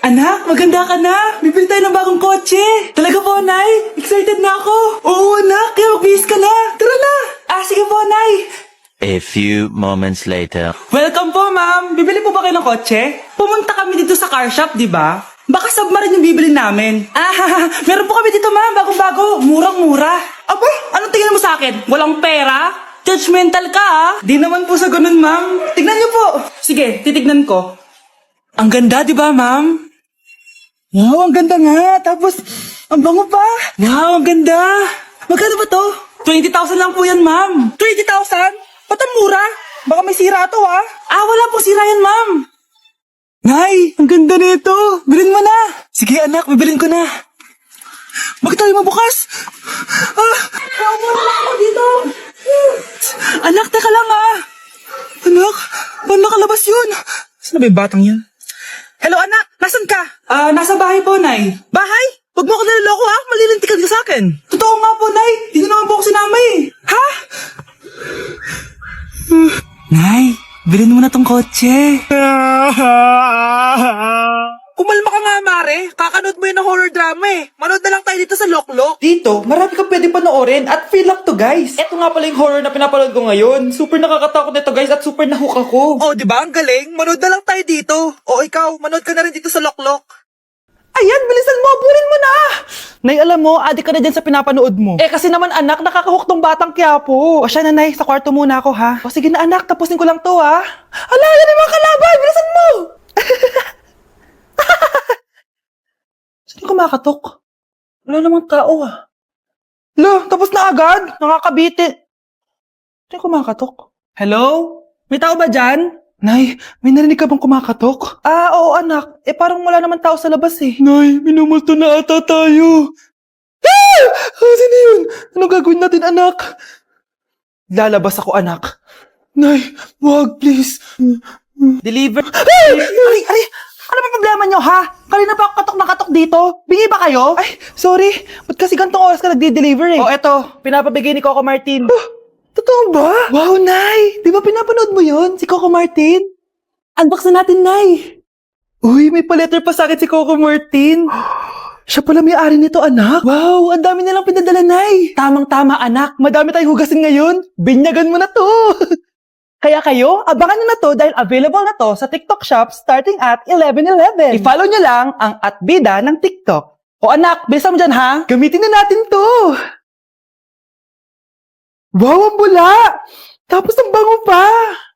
Anak, maganda ka na. Bibili tayo ng bagong kotse. Talaga po, Nay? Excited na ako. Oo, anak. Kaya magbihis ka na. Tara na. Sige po, Nay. A few moments later. Welcome po, ma'am. Bibili po ba kayo ng kotse? Pumunta kami dito sa car shop, di ba? Baka submarine yung bibili namin. Meron po kami dito, ma'am. Bagong-bago. Murang-mura. Aba, anong tingin mo sa akin? Walang pera? Judgmental ka, ah. Di naman po sa ganun, ma'am. Tignan niyo po. Sige, titignan ko. Ang ganda, di ba, ma'am? Wow, ang ganda nga. Tapos, ang bango pa. Wow, ang ganda. Magkano ba to? 20,000 lang po yan, ma'am. 20,000? Ba't ang mura? Baka may sira to, ah. Wala po sira yan, ma'am. Nay, ang ganda nito. Bilhin mo na. Sige, anak, bibilin ko na. Bakit tayo mabukas? Mura lang ako dito. Anak, teka lang, ah. Anak, paano nakalabas yun? Saan na ba yung batang yan? Hello, anak. Nasaan ka? Nasa bahay po, Nay. Bahay? Huwag mo ako naliloko, ha? Malilintikan ka sa akin. Totoo nga po, Nay. Hindi niyo naman po ako sinama, eh. Ha? Nay, bilhin mo na tong kotse. Kumalma ka nga, Mare. Kakanood mo yun ng horror drama, eh. Manood na lang tayo dito sa Loklok. Dito, marami kang pwede panoorin at feel up to, guys. Ito nga pala yung horror na pinapanood ko ngayon. Super nakakatakot nito, guys, at super nahook ako. Oh, di ba? Ang galing. Manood na lang tayo dito. O ikaw, manood ka na rin dito sa Loklok. Ayan, bilisan mo. Burin mo na. Nay, alam mo, adik ka na dyan sa pinapanood mo. Kasi naman, anak, nakakahook tong batang Quiapo. O siya na, Nay. Sa kwarto muna ako, ha? O sige na, anak. Tapusin ko lang to, ha? Ala, yan yung mga kalaban. Bilisan mo. Saan kumakatok? Wala namang tao, ah. Lo, tapos na agad. Nakakabitin. Saan kumakatok? Hello? May tao ba dyan? Nay, may narinig ka bang kumakatok? Oo, anak. Parang wala naman tao sa labas, eh. Nay, minumulto na ata tayo. Sino yun? Anong gagawin natin, anak? Lalabas ako, anak. Nay, wag, please. Deliver. Ay! Ano ba problema nyo, ha? Kanina pa ako katok na katok dito. Bingi ba kayo? Ay, sorry. Ba't kasi gantong oras ka nagdi-deliver, eh? Eto. Pinapabigay ni Coco Martin. Totoo ba? Wow, Nay! Di ba pinapanood mo yun? Si Coco Martin? Unbox na natin, Nay! Uy, may pa-letter pa sa akin si Coco Martin. Siya pala may-ari nito, anak. Wow, ang dami nilang pinadala, Nay. Tamang-tama, anak. Madami tayong hugasin ngayon. Binyagan mo na to. Kaya kayo, abangan nyo na to dahil available na to sa TikTok Shop starting at 11:11. I-follow nyo lang ang @bida ng TikTok. O anak, bilisan mo dyan, ha? Gamitin na natin to. Wow, ang bula! Tapos ang bango pa!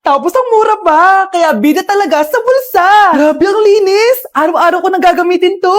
Tapos ang mura pa! Kaya bida talaga sa bulsa! Grabe ang linis! Araw-araw ko nang gagamitin to!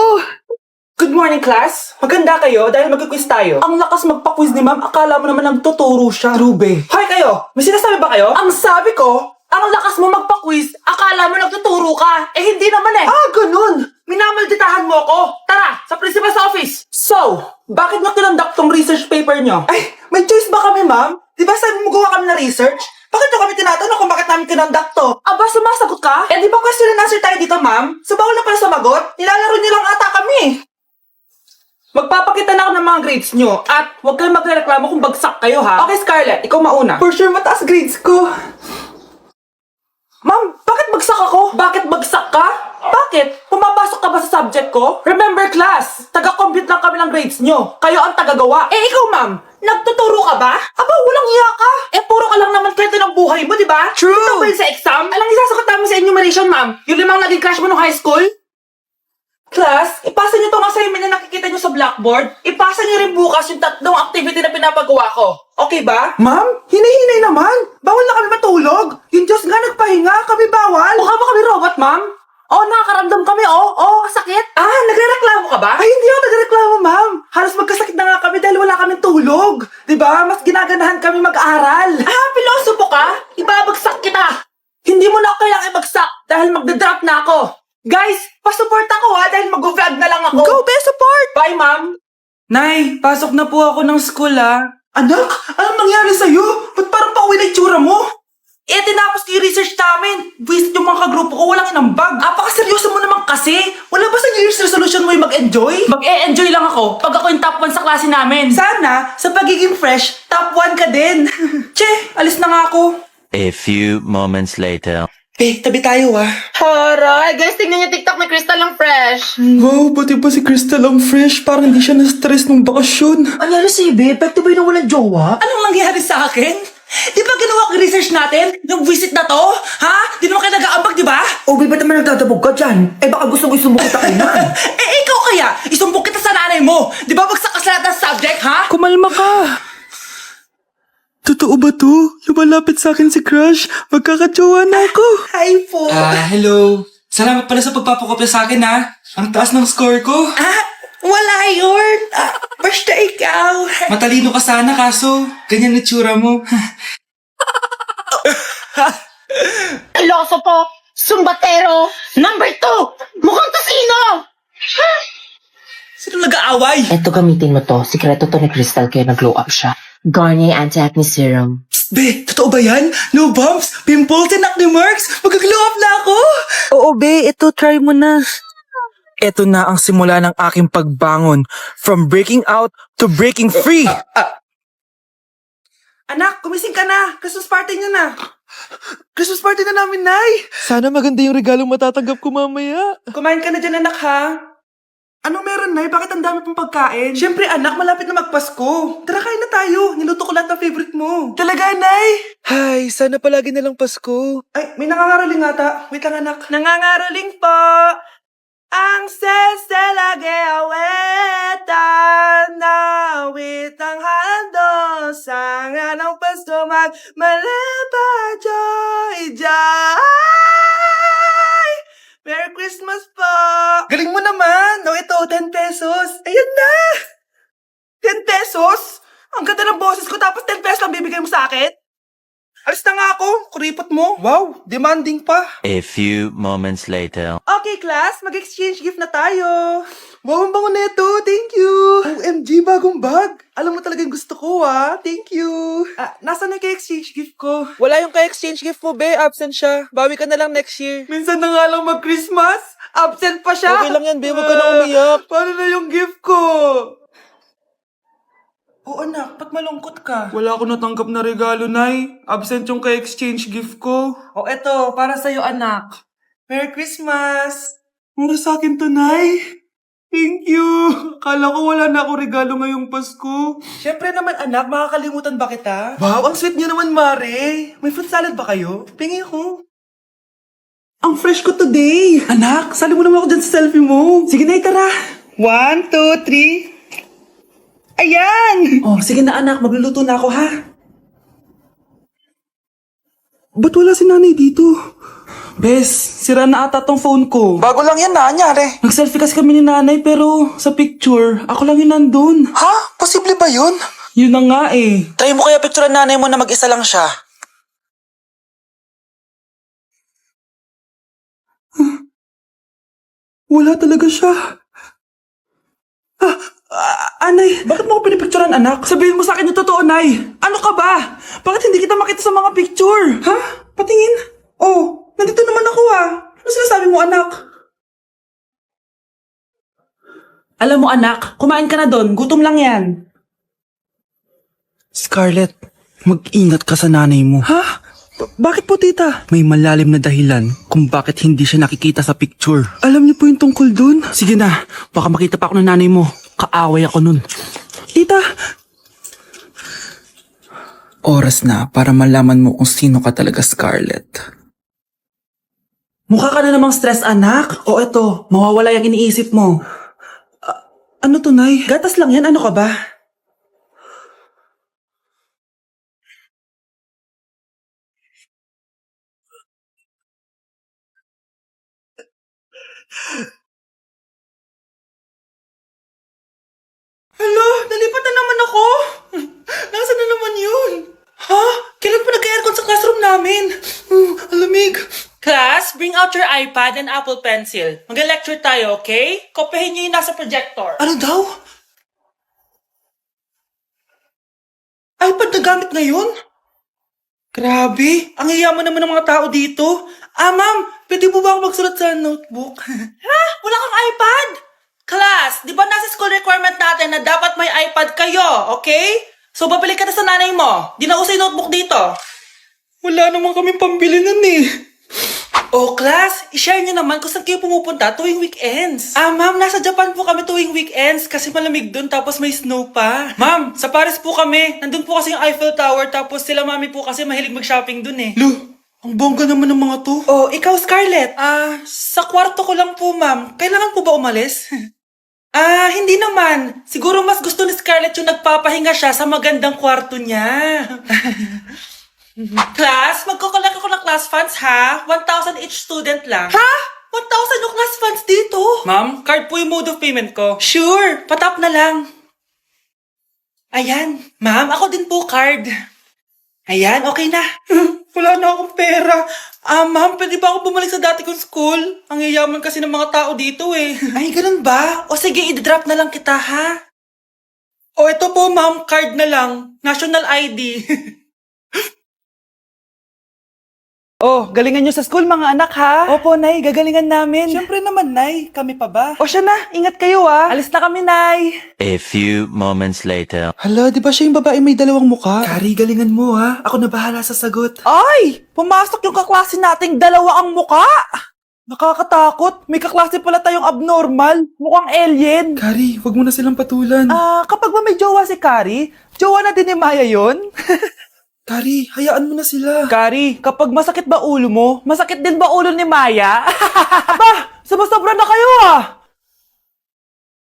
Good morning, class! Maganda kayo dahil mag-quiz tayo. Ang lakas magpa-quiz ni ma'am, akala mo naman nagtuturo siya. Trube. Hoy kayo! May sinasabi ba kayo? Ang sabi ko, ang lakas mo magpa-quiz, akala mo nagtuturo ka. Hindi naman eh. Ganun! Minamalditahan mo ako. Tara, sa principal's office. So, bakit nyo kinonduct tong research paper nyo? Ay, may choice ba kami, ma'am? Di ba sabi mo gawa kami na research? Bakit nyo kami tinatanong kung bakit namin kinonduct to? Aba, sumasagot ka? Di ba question and answer tayo dito, ma'am? So, bawal na pala sumagot? Nilalaro nyo lang ata kami. Magpapakita na ako ng mga grades nyo at huwag kayong magreklamo kung bagsak kayo, ha? Okay, Scarlett, ikaw mauna. For sure, mataas grades ko. Ma'am, bakit bagsak ako? Bakit bagsak ka? Bakit? Pumapasok ka ba sa subject ko? Remember class, taga-compute lang kami ng grades nyo. Kayo ang tagagawa. Ikaw ma'am, nagtuturo ka ba? Aba, walang iya ka. Puro ka lang naman kwento ng buhay mo, di ba? True. Ito ba sa exam? Alang isasagot namin sa enumeration, ma'am. Yung 5 naging crush mo nung high school? Class, ipasa niyo tong assignment na nakikita niyo sa blackboard. Ipasa niyo rin bukas yung 3 activity na pinapagawa ko. Okay ba? Ma'am, hinahinay naman. Bawal na kami matulog. Yung Diyos nga nagpahinga, kami bawal. Mukha ba kami robot, ma'am? Nakakaramdam kami, sakit. Nagrereklamo ka ba? Ay, hindi ako nagrereklamo, ma'am. Halos magkasakit na nga kami dahil wala kaming tulog. Diba? Mas ginaganahan kami mag-aral. Pilosopo ka? Ibabagsak kita. Hindi mo na ako kailangan ibagsak dahil magdadrop na ako. Guys, pasupport ako dahil mag-vlog na lang ako. Go, be support! Bye, ma'am. Nay, pasok na po ako ng school, Anak, anong nangyari sa'yo? Ba't parang pauwi na itsura mo? Tinapos ko yung research namin. Visit yung mga kagrupo ko, walang inambag. Apaka-seryoso mo naman kasi. Wala ba sa New Year's resolution mo yung mag-enjoy? Mag-e-enjoy lang ako pag ako yung top 1 sa klase namin. Sana, sa pagiging fresh, top 1 ka din. Che, alis na nga ako. A few moments later. tabi tayo Haray, guys, tingnan niyo TikTok ni Crystal ang fresh. Wow, pati ba si Crystal ang fresh? Parang hindi siya na-stress nung bakasyon. Anyari sa'yo, babe? Pwede ba yung walang jowa? Anong nangyari sa akin? Di ba ginawa ko research natin? Yung visit na to? Ha? Di naman kayo nag-aambag, di ba? O, babe, ba't naman nagtatabog ka dyan? Eh, baka gusto mo isumbong kita kay Nan. Ikaw kaya? Isumbong kita sa nanay mo. Di ba bagsak ka sa lahat ng subject, ha? Kumalma ka. Totoo ba to? Lumalapit sa akin si Crush. Magkakatsawa na ako. Hi po. Hello. Salamat pala sa pagpapakopya sa akin, ha? Ang taas ng score ko. Wala yun. Basta ikaw. Matalino ka sana, kaso ganyan na tsura mo. Iloso po, sumbatero, number 2, mukhang tasino. Sino nag-aaway? Eto, gamitin mo to. Sikreto to ni Crystal kaya nag-glow up siya. Garnier Anti-Acne Serum. Be, totoo ba yan? No bumps, pimples, and acne marks? Mag-glow up na ako? Oo, be. Ito, try mo na. Ito na ang simula ng aking pagbangon. From breaking out to breaking free. Anak, gumising ka na. Christmas party niyo na. Christmas party na namin, Nay. Sana maganda yung regalong matatanggap ko mamaya. Kumain ka na dyan, anak, ha? Ano meron, Nay? Bakit ang dami pong pagkain? Siyempre, anak, malapit na magpasko. Tara, kain na tayo. Niluto ko lahat ng favorite mo. Talaga, Nay? Hay, sana palagi na lang Pasko. Ay, may nangangaraling ata. Wait lang, anak. Nangangaraling po. Ang seselage aweta na witang hando sa nga ng Pasko magmalaba joy joy. Merry Christmas po! Galing mo naman! No, ito, 10 pesos. Ayan na! 10 pesos? Ang ganda ng boses ko tapos 10 pesos lang bibigay mo sa akin? Alis na nga ako, kuripot mo. Wow, demanding pa. A few moments later. Okay, class, mag-exchange gift na tayo. Wow, ang bango neto. Thank you. OMG, bagong bag. Alam mo talaga yung gusto ko, Thank you. Nasaan na exchange gift ko? Wala yung ka-exchange gift mo, be. Absent siya. Bawi ka na lang next year. Minsan na nga lang mag-Christmas. Absent pa siya. Okay lang yan, be. Huwag ka na umiyak. Paano na yung gift ko? Oo, anak. Ba't malungkot ka? Wala ako natanggap na regalo, Nay. Absent yung ka-exchange gift ko. O, eto. Para sa'yo, anak. Merry Christmas! Para sa akin to, Nay. Thank you! Akala ko wala na ako regalo ngayong Pasko. Siyempre naman, anak. Makakalimutan ba kita? Wow, ang sweet niyo naman, Mare. May fruit salad ba kayo? Pingi ko. Ang fresh ko today! Anak, sali mo naman ako dyan sa selfie mo. Sige na, tara. 1, 2, 3. Ayan! Oh, sige na, anak. Magluluto na ako, ha? Ba't wala si nanay dito? Bes, sira na ata tong phone ko. Bago lang yan, nangyari. Nag-selfie kasi kami ni nanay pero sa picture, ako lang yung nandun. Ha? Posible ba yun? Yun na nga eh. Try mo kaya picturean nanay mo na mag-isa lang siya. Wala talaga siya. Anay, bakit mo ako pinipicturean, anak? Sabihin mo sa akin yung totoo, Nay. Ano ka ba? Bakit hindi kita makita sa mga picture? Ha? Patingin? Oh, nandito naman ako, Ano sinasabi mo, anak? Alam mo, anak, kumain ka na doon. Gutom lang yan. Scarlett, mag-ingat ka sa nanay mo. Ha? Bakit po, tita? May malalim na dahilan kung bakit hindi siya nakikita sa picture. Alam niyo po yung tungkol doon? Sige na, baka makita pa ako ng nanay mo. Kaaway ako nun. Tita! Oras na para malaman mo kung sino ka talaga, Scarlett. Mukha ka na namang stress, anak. O eto, mawawala yung iniisip mo. Ano to, Nay? Gatas lang yan, ano ka ba? Hala, nalipat na naman ako. Nasaan na naman yun? Ha? Kailan pa nag-aircon sa classroom namin? Alamig. Class, bring out your iPad and Apple Pencil. Mag-lecture tayo, okay? Kopyahin niyo yung nasa projector. Ano daw? iPad na gamit ngayon? Grabe, ang hiyaman naman ng mga tao dito. Ma'am, pwede mo ba ako magsulat sa notebook? Ha? Wala kang iPad? Class, di ba nasa school requirement natin na dapat may iPad kayo, okay? So, babalik ka na sa nanay mo. Di na uso yung notebook dito. Wala naman kaming pambili nun eh. Oh, class, i-share nyo naman kung saan kayo pumupunta tuwing weekends. Ma'am, nasa Japan po kami tuwing weekends kasi malamig dun tapos may snow pa. Ma'am, sa Paris po kami. Nandun po kasi yung Eiffel Tower tapos sila mami po kasi mahilig mag-shopping dun eh. Lu, ang bongga naman ng mga to. Oh, ikaw Scarlett. Sa kwarto ko lang po, ma'am. Kailangan po ba umalis? Hindi naman. Siguro mas gusto ni Scarlett yung nagpapahinga siya sa magandang kwarto niya. Class, magkukulak ako ng class funds ha. 1,000 each student lang. Ha? 1,000 yung class funds dito? Ma'am, card po yung mode of payment ko. Sure, patap na lang. Ayan, ma'am, ako din po card. Ayan, okay na. Wala na akong pera. Ma'am, pwede ba ako bumalik sa dati kong school? Ang yayaman kasi ng mga tao dito eh. Ay, ganun ba? O sige, i-drop na lang kita ha. O ito po ma'am, card na lang. National ID. Oh, galingan nyo sa school mga anak ha? Opo, Nay, gagalingan namin. Siyempre naman, Nay. Kami pa ba? O siya na, ingat kayo ha. Alis na kami, Nay. A few moments later. Hala, di ba siya yung babae may dalawang muka? Kari, galingan mo ha. Ako na bahala sa sagot. Ay! Pumasok yung kaklase nating dalawa ang muka! Nakakatakot. May kaklase pala tayong abnormal. Mukhang alien. Kari, wag mo na silang patulan. Kapag ba may jowa si Kari, jowa na din ni Maya yun? Kari, hayaan mo na sila. Kari, kapag masakit ba ulo mo, masakit din ba ulo ni Maya? Aba, sumusobra na kayo ah!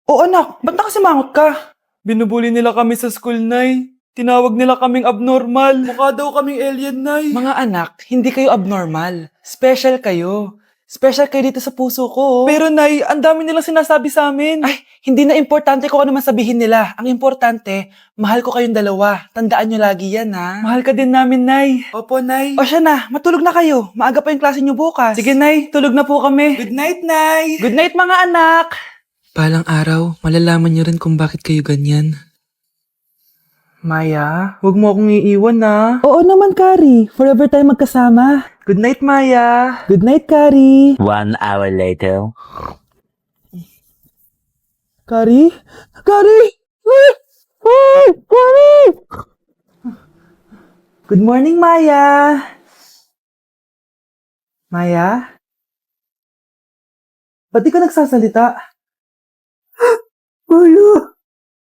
O anak, ba't nakasimangot ka? Binubuli nila kami sa school, Nay. Tinawag nila kaming abnormal. Mukha daw kaming alien, Nay. Mga anak, hindi kayo abnormal. Special kayo. Special kayo dito sa puso ko. Pero Nay, ang dami nilang sinasabi sa amin. Ay, hindi na importante kung ano man sabihin nila. Ang importante, mahal ko kayong dalawa. Tandaan nyo lagi yan, ha? Mahal ka din namin, Nay. Opo, Nay. O siya na, matulog na kayo. Maaga pa yung klase nyo bukas. Sige, Nay, tulog na po kami. Good night, Nay. Good night, mga anak. Palang araw, malalaman niyo rin kung bakit kayo ganyan. Maya, huwag mo akong iiwan na. Oo naman, Kari. Forever tayo magkasama. Good night, Maya. Good night, Kari. 1 hour later. Kari? Kari! Ay, Kari! Good morning, Maya. Maya? Ba't di ka nagsasalita? Maya!